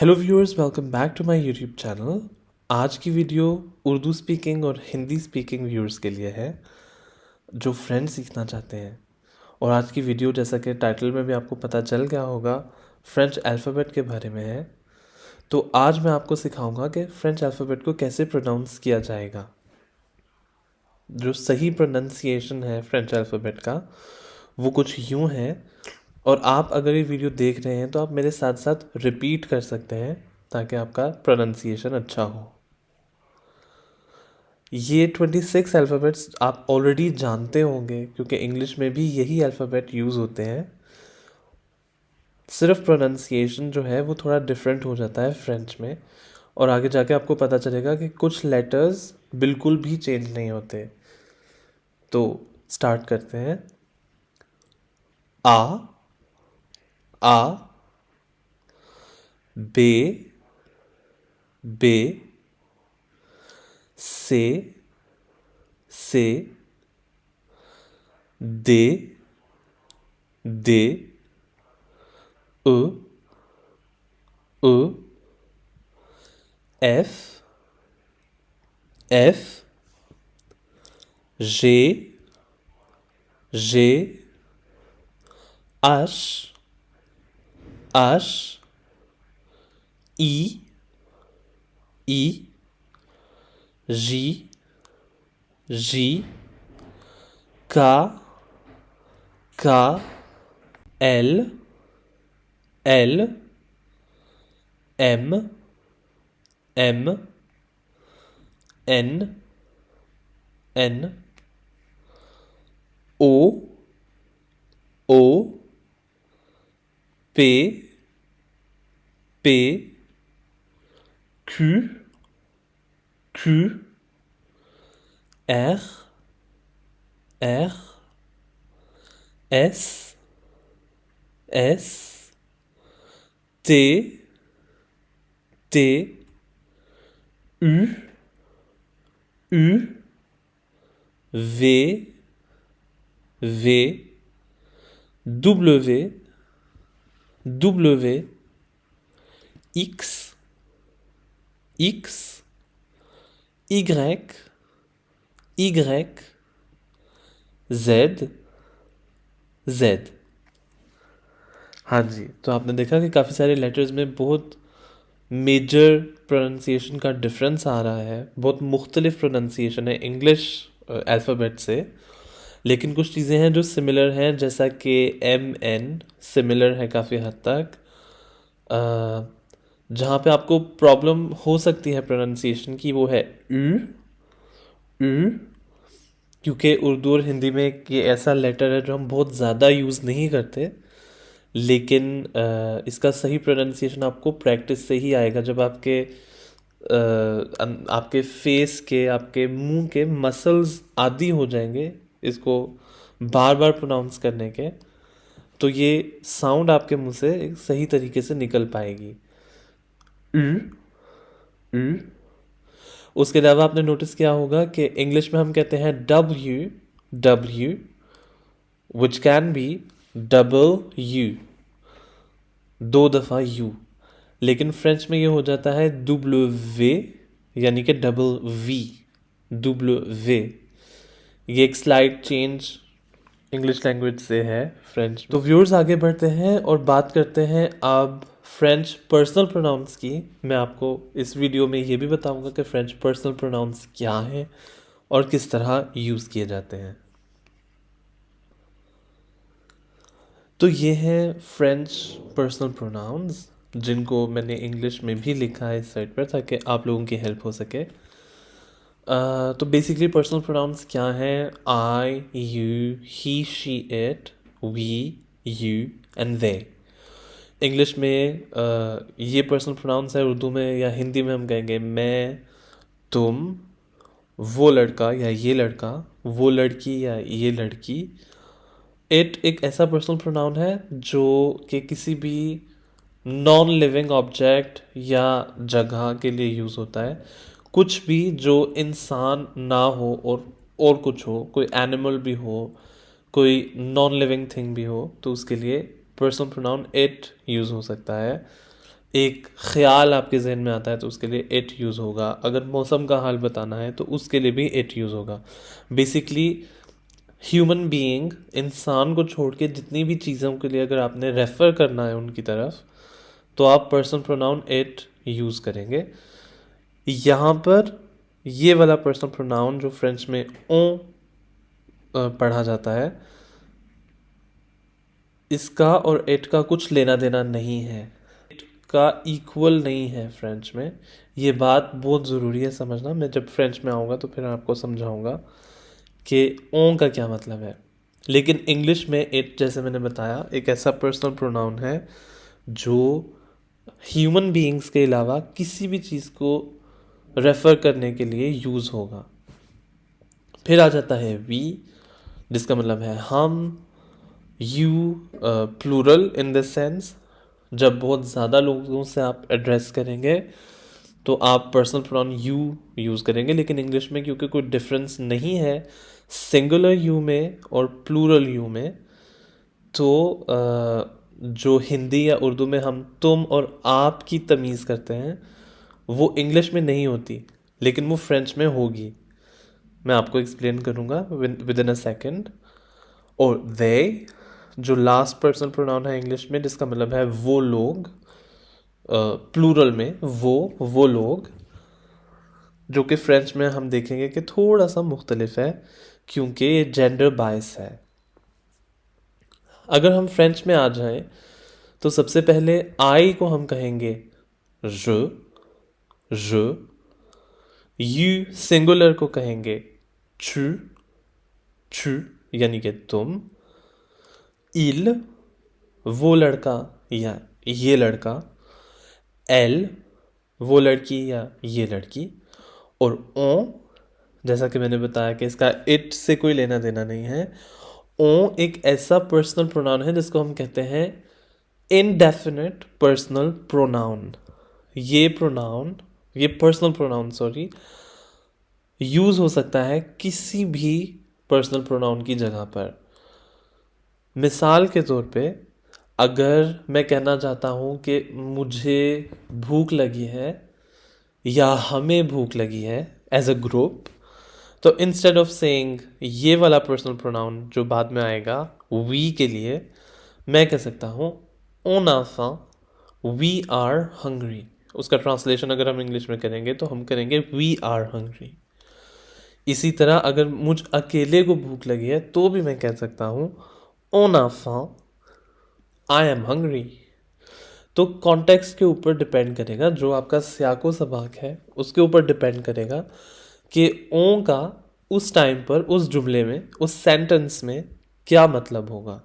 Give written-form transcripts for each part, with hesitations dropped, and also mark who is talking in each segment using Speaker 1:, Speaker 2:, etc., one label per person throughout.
Speaker 1: Hello viewers, welcome back to my YouTube channel. आज की video Urdu speaking और Hindi speaking viewers के लिए है जो फ्रेंच सीखना चाहते हैं। और आज की वीडियो, जैसा कि टाइटल में भी आपको पता चल गया होगा, फ्रेंच अल्फ़ाबेट के बारे में है। तो आज मैं आपको सिखाऊंगा कि फ्रेंच अल्फ़ाबेट को कैसे प्रोनाउंस किया जाएगा। जो सही प्रोनंसिएशन है फ्रेंच अल्फ़ाबेट का वो कुछ यूँ है। और आप अगर ये वीडियो देख रहे हैं तो आप मेरे साथ साथ रिपीट कर सकते हैं ताकि आपका प्रोनंसिएशन अच्छा हो। ये 26 अल्फ़ाबेट्स आप ऑलरेडी जानते होंगे क्योंकि इंग्लिश में भी यही अल्फ़ाबेट यूज़ होते हैं। सिर्फ प्रोनंसिएशन जो है वो थोड़ा डिफरेंट हो जाता है फ्रेंच में। और आगे जाके आपको पता चलेगा कि कुछ लेटर्स बिल्कुल भी चेंज नहीं होते। तो स्टार्ट करते हैं। आ, आ, बे, बे, से, दे, दे, उ, उ, एफ, एफ, जे, जे, आश, आश, ई, ई, G, G, K, L, L, M, M, N, N, O, O, P, P, Q, Q, R, R, S, S, T, T, U, U, V, V, W, W, X, X, Y, Y, Z, Z। हाँ जी, तो आपने देखा कि काफ़ी सारे letters में बहुत major pronunciation का डिफरेंस आ रहा है। बहुत मुख्तलिफ प्रोनंसिएशन है इंग्लिश अल्फ़ाबेट से। लेकिन कुछ चीज़ें हैं जो सिमिलर हैं, जैसा कि एम एन सिमिलर है काफ़ी हद तक। जहाँ पे आपको प्रॉब्लम हो सकती है प्रोनंसिएशन की वो है उ, उ, क्योंकि उर्दू और हिंदी में ये ऐसा लेटर है जो हम बहुत ज़्यादा यूज़ नहीं करते। लेकिन इसका सही प्रोनंसिएशन आपको प्रैक्टिस से ही आएगा, जब आपके फेस के, आपके मुंह के मसल्स आदी हो जाएंगे इसको बार बार प्रोनाउंस करने के, तो ये साउंड आपके मुंह से एक सही तरीके से निकल पाएगी। उ, उ। उसके अलावा आपने नोटिस किया होगा कि इंग्लिश में हम कहते हैं W, W, which can be double U, दो दफ़ा यू। लेकिन फ्रेंच में ये हो जाता है डब्ल्यू, यानी कि डबल वी, डब्ल्यू। ये एक स्लाइड चेंज इंग्लिश लैंग्वेज से है फ्रेंच। तो व्यूअर्स, आगे बढ़ते हैं और बात करते हैं अब फ्रेंच पर्सनल प्रोनाउंस की। मैं आपको इस वीडियो में ये भी बताऊंगा कि फ्रेंच पर्सनल प्रोनाउंस क्या हैं और किस तरह यूज़ किए जाते हैं। तो ये हैं फ्रेंच पर्सनल प्रोनाउंस, जिनको मैंने इंग्लिश में भी लिखा है इस साइट पर ताकि आप लोगों की हेल्प हो सके। तो बेसिकली पर्सनल प्रोनाउंस क्या हैं? I, you, he, she, it, we, you and they. English में ये पर्सनल प्रोनाउंस है। उर्दू में या हिंदी में हम कहेंगे मैं, तुम, वो लड़का या ये लड़का, वो लड़की या ये लड़की। इट एक ऐसा पर्सनल प्रोनाउन है जो कि किसी भी नॉन लिविंग ऑब्जेक्ट या जगह के लिए यूज़ होता है। कुछ भी जो इंसान ना हो और कुछ हो, कोई एनिमल भी हो, कोई नॉन लिविंग थिंग भी हो, तो उसके लिए पर्सनल प्रोनाउन इट यूज़ हो सकता है। एक ख्याल आपके जहन में आता है तो उसके लिए इट यूज़ होगा, अगर मौसम का हाल बताना है तो उसके लिए भी इट यूज़ होगा। बेसिकली ह्यूमन बीइंग, इंसान को छोड़ के जितनी भी चीज़ों के लिए अगर आपने रेफ़र करना है उनकी तरफ, तो आप पर्सनल प्रोनाउन इट यूज़ करेंगे। यहाँ पर ये वाला पर्सनल प्रोनाउन जो फ्रेंच में ओ पढ़ा जाता है, इसका और इट का कुछ लेना देना नहीं है, इट का इक्वल नहीं है फ्रेंच में। ये बात बहुत ज़रूरी है समझना, मैं जब फ्रेंच में आऊँगा तो फिर आपको समझाऊँगा कि ओ का क्या मतलब है। लेकिन इंग्लिश में इट, जैसे मैंने बताया, एक ऐसा पर्सनल प्रोनाउन है जो ह्यूमन बीइंग्स के अलावा किसी भी चीज़ को रेफ़र करने के लिए यूज़ होगा। फिर आ जाता है वी, जिसका मतलब है हम। You plural in the sense, जब बहुत ज़्यादा लोगों से आप एड्रेस करेंगे तो आप पर्सनल प्रोनाउन यू यूज़ करेंगे। लेकिन इंग्लिश में क्योंकि कोई डिफरेंस नहीं है सिंगुलर यू में और प्लूरल यू में, तो जो हिंदी या उर्दू में हम तुम और आप की तमीज़ करते हैं वो इंग्लिश में नहीं होती, लेकिन वो फ्रेंच में होगी। मैं आपको एक्सप्लेन करूँगा विद इन अ सेकेंड। और दे, जो लास्ट पर्सनल प्रोनाउन है इंग्लिश में, जिसका मतलब है वो लोग, प्लूरल में वो लोग, जो कि फ्रेंच में हम देखेंगे कि थोड़ा सा मुख्तलिफ है क्योंकि ये जेंडर बायस है। अगर हम फ्रेंच में आ जाएं तो सबसे पहले आई को हम कहेंगे je, यू सिंगुलर को कहेंगे tu, यानी कि तुम। il, वो लड़का या ये लड़का। elle, वो लड़की या ये लड़की। और on, जैसा कि मैंने बताया कि इसका इट से कोई लेना देना नहीं है। on एक ऐसा पर्सनल प्रोनाउन है जिसको हम कहते हैं इनडेफिनेट पर्सनल प्रोनाउन। ये पर्सनल प्रोनाउन यूज़ हो सकता है किसी भी पर्सनल प्रोनाउन की जगह पर। मिसाल के तौर पे, अगर मैं कहना चाहता हूँ कि मुझे भूख लगी है या हमें भूख लगी है एज अ ग्रुप, तो इंस्टेड ऑफ सेइंग ये वाला पर्सनल प्रोनाउन जो बाद में आएगा वी के लिए, मैं कह सकता हूँ ऑन आफा वी आर हंग्री। उसका ट्रांसलेशन अगर हम इंग्लिश में करेंगे तो हम करेंगे वी आर हंग्री। इसी तरह अगर मुझ अकेले को भूख लगी है तो भी मैं कह सकता हूँ ऑन आफा आई एम हंग्री। तो कॉन्टेक्स्ट के ऊपर डिपेंड करेगा, जो आपका सियाको सबाक है उसके ऊपर डिपेंड करेगा कि ओ का उस टाइम पर उस जुमले में उस सेंटेंस में क्या मतलब होगा।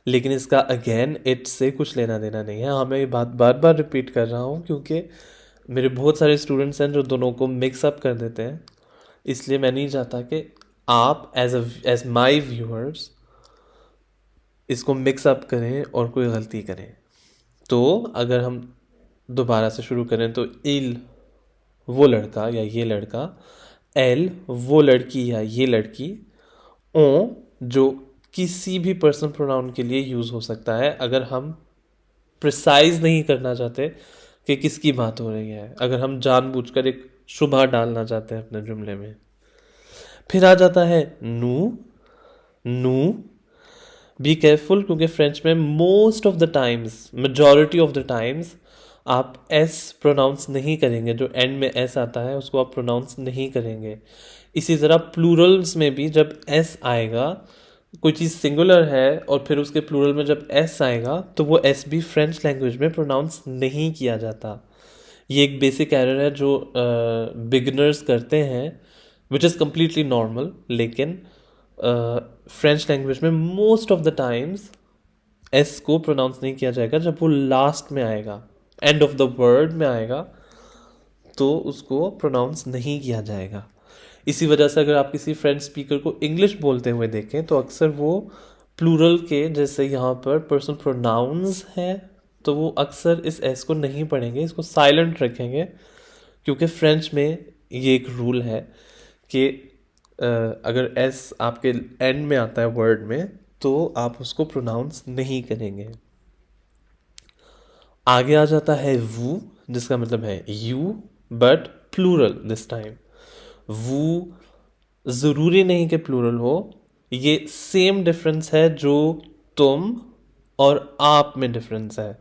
Speaker 1: लेकिन इसका अगेन इट से कुछ लेना देना नहीं है। हाँ, मैं ये बात बार बार रिपीट कर रहा हूँ क्योंकि मेरे बहुत सारे स्टूडेंट्स हैं जो दोनों को मिक्सअप कर देते हैं, इसलिए मैं नहीं चाहता कि आप एज माई व्यूअर्स इसको मिक्सअप करें और कोई गलती करें। तो अगर हम दोबारा से शुरू करें तो इल, वो लड़का या ये लड़का। एल, वो लड़की या ये लड़की। ओ, जो किसी भी पर्सनल प्रोनाउन के लिए यूज़ हो सकता है अगर हम प्रिसाइज नहीं करना चाहते कि किसकी बात हो रही है, अगर हम जानबूझकर एक शुबह डालना चाहते हैं अपने जुमले में। फिर आ जाता है नू। बी केयरफुल क्योंकि फ्रेंच में most of the times, majority of the times आप एस प्रोनाउंस नहीं करेंगे। जो एंड में एस आता है उसको आप प्रोनाउंस नहीं करेंगे। इसी तरह प्लूरल्स में भी जब एस आएगा, कोई चीज़ सिंगुलर है और फिर उसके प्लूरल में जब एस आएगा तो वो एस भी फ्रेंच लैंग्वेज में प्रोनाउंस नहीं किया जाता। ये एक बेसिक एरर है जो बिगिनर्स करते हैं, विच इज़ कम्प्लीटली नॉर्मल। लेकिन फ्रेंच लैंग्वेज में most of the times S को प्रोनाउंस नहीं किया जाएगा। जब वो लास्ट में आएगा, एंड ऑफ द वर्ड में आएगा, तो उसको प्रोनाउंस नहीं किया जाएगा। इसी वजह से अगर आप किसी फ्रेंच स्पीकर को इंग्लिश बोलते हुए देखें तो अक्सर वो प्लूरल के, जैसे यहाँ पर पर्सनल प्रोनाउंस है, तो वो अक्सर इस एस को नहीं पढ़ेंगे, इसको साइलेंट रखेंगे। क्योंकि फ्रेंच में ये एक रूल है कि अगर एस आपके एंड में आता है वर्ड में तो आप उसको प्रोनाउंस नहीं करेंगे। आगे आ जाता है वो, जिसका मतलब है you, but plural this time. वो ज़रूरी नहीं कि प्लूरल हो, ये सेम डिफरेंस है जो तुम और आप में डिफरेंस है।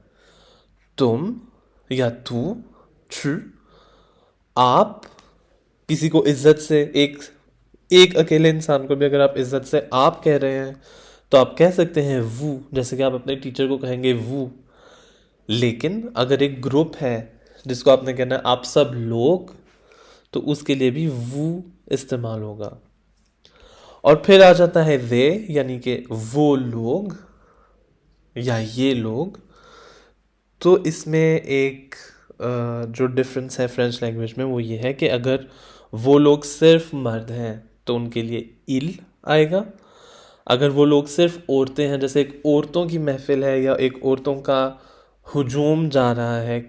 Speaker 1: तुम या तू, छु, आप किसी को इज्जत से, एक एक अकेले इंसान को भी अगर आप इज्जत से आप कह रहे हैं तो आप कह सकते हैं वो, जैसे कि आप अपने टीचर को कहेंगे वो। लेकिन अगर एक ग्रुप है जिसको आपने कहना है आप सब लोग, तो उसके लिए भी वो इस्तेमाल होगा। और फिर आ जाता है वे, यानी कि वो लोग या ये लोग। तो इसमें एक जो डिफरेंस है फ्रेंच लैंग्वेज में वो ये है कि अगर वो लोग सिर्फ मर्द हैं तो उनके लिए इल आएगा। अगर वो लोग सिर्फ औरतें हैं, जैसे एक औरतों की महफिल है या एक औरतों का हुजूम जा रहा है,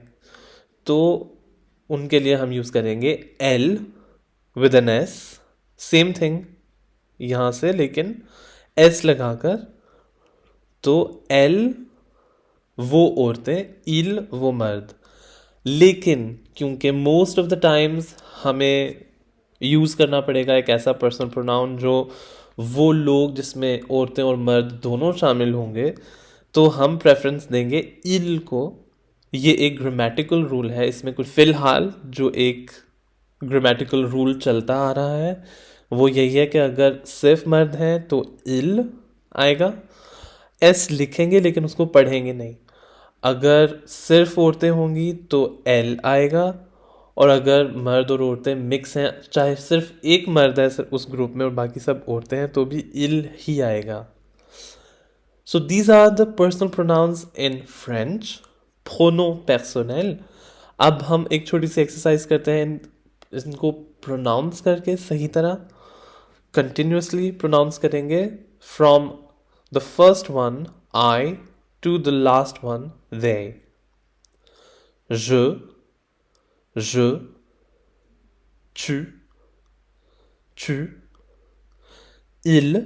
Speaker 1: तो उनके लिए हम यूज़ करेंगे L with N S. Same thing यहाँ से, लेकिन एस लगाकर। तो एल वो औरतें, इल वो मर्द। लेकिन क्योंकि मोस्ट ऑफ द टाइम्स हमें यूज़ करना पड़ेगा एक ऐसा पर्सनल प्रोनाउन जो वो लोग जिसमें औरतें और मर्द दोनों शामिल होंगे, तो हम प्रेफरेंस देंगे इल को। ये एक ग्रामेटिकल रूल है, इसमें कुछ फ़िलहाल जो एक ग्रामेटिकल रूल चलता आ रहा है वो यही है कि अगर सिर्फ मर्द हैं तो इल आएगा, एस लिखेंगे लेकिन उसको पढ़ेंगे नहीं। अगर सिर्फ औरतें होंगी तो एल आएगा, और अगर मर्द और औरतें मिक्स हैं, चाहे सिर्फ एक मर्द है उस ग्रुप में और बाकी सब औरतें हैं, तो भी इल ही आएगा। So these are the personal pronouns in French, प्रोनो पर्सनल। अब हम एक छोटी सी एक्सरसाइज करते हैं इनको प्रोनाउंस करके सही तरह कंटिन्यूसली प्रोनाउंस करेंगे from the first one I to the last one they. Je, tu, il,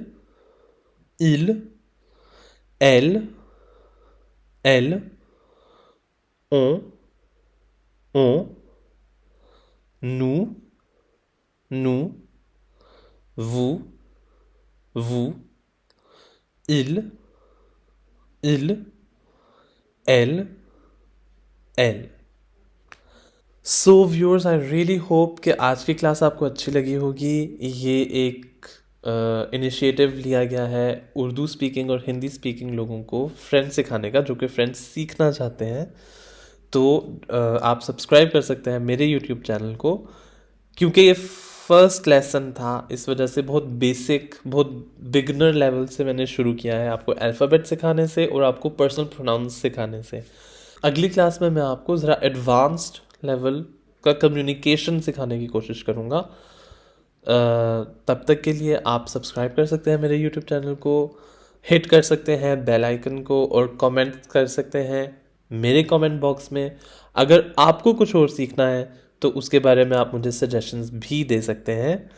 Speaker 1: elle, on, nous, vous, il, elle. So viewers, I really hope कि आज की क्लास आपको अच्छी लगी होगी। ये एक इनिशिएटिव लिया गया है उर्दू स्पीकिंग और हिंदी स्पीकिंग लोगों को फ्रेंच सिखाने का, जो कि फ्रेंच सीखना चाहते हैं। तो आप सब्सक्राइब कर सकते हैं मेरे यूट्यूब चैनल को, क्योंकि ये फर्स्ट लेसन था, इस वजह से बहुत बेसिक, बहुत बिगनर लेवल से मैंने शुरू किया है, आपको अल्फ़ाबेट सिखाने से और आपको पर्सनल प्रोनाउंस सिखाने से। अगली क्लास में मैं आपको ज़रा एडवांस्ड लेवल का कम्युनिकेशन सिखाने की कोशिश करूँगा। तब तक के लिए आप सब्सक्राइब कर सकते हैं मेरे यूट्यूब चैनल को, हिट कर सकते हैं बेल आइकन को और कमेंट कर सकते हैं मेरे कमेंट बॉक्स में। अगर आपको कुछ और सीखना है तो उसके बारे में आप मुझे सजेशंस भी दे सकते हैं।